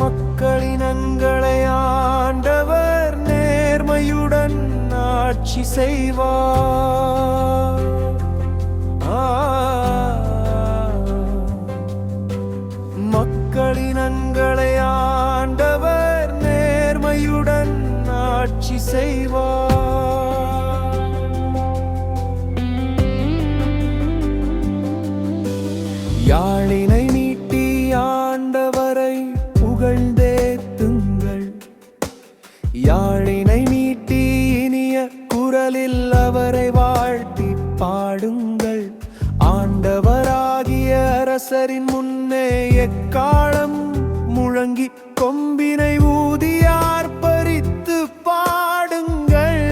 மக்களினங்களை ஆண்டவர் நேர்மையுடன் ஆட்சி செய்வார். மக்களினங்களை ஆண்டவர் நேர்மையுடன் ஆட்சி செய்வார். யாழினை நீட்டி ஆண்டவரை புகழ்ந்தேத்துங்கள். யாழினை நீட்டி இனிய குரலில் அவரை வாழ்த்தி பாடுங்கள். ஆண்டவராகிய அரசரின் முன்னே எக்காலம் முழங்கி கொம்பினை ஊதி ஆர்ப்பரித்து பாடுங்கள்.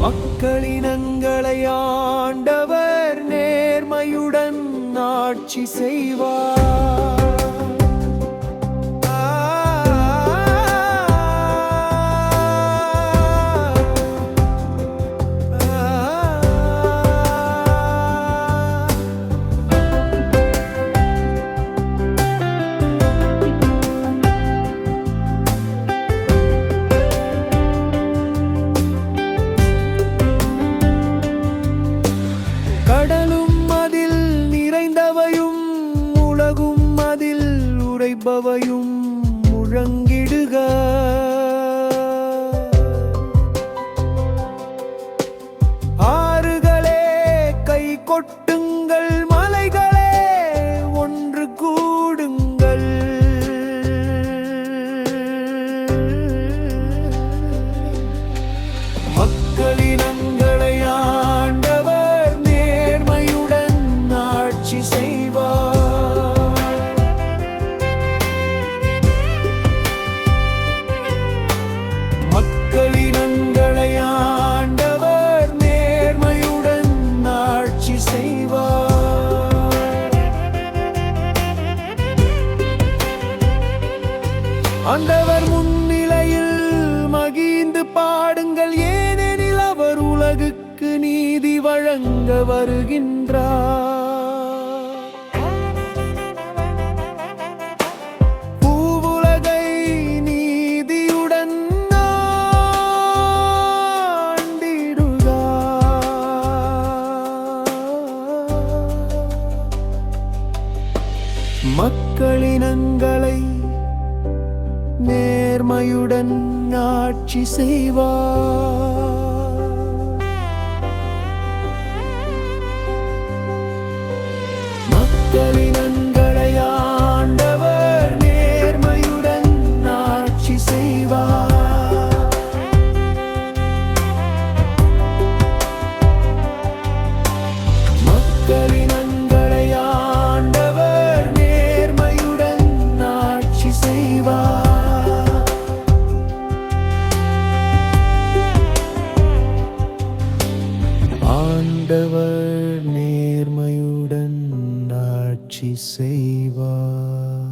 மக்களினங்களை ஆண்டவர் நேர்மையுடன் ஆட்சி செய்வார். கடலும் அதில் நிறைந்தவையும் உலகும் அதில் உறைபவையும் முழங்கிடுக. ஆறுகளே கை கொட்டுங்கள், மலைகளே ஒன்று கூடுங்கள். மக்களினங்களை ஆண்டவர் நேர்மையுடன் ஆட்சி செய்வார். மக்களினங்களை ஆண்டவர் நேர்மையுடன் ஆட்சி செய்வார். ஆண்டவர் முன்னிலையில் மகிழ்ந்து பாடுங்கள், ஏனெனில் அவர் உலகுக்கு நீதி வழங்க வருகின்றார். பூவுலகை நீதியுடன் ஆண்டிடுவார். மக்களினங்களை நேர்மையுடன் ஆட்சி செய்வார். மக்களினங்களை ஆண்டவர் நேர்மையுடன் ஆட்சி செய்வார். மக்களினங்களை ஆண்டவர் நேர்மையுடன் ஆட்சி செய்வார். ஆண்டவர் நேர்மையுடன் ஆட்சி செய்வார்.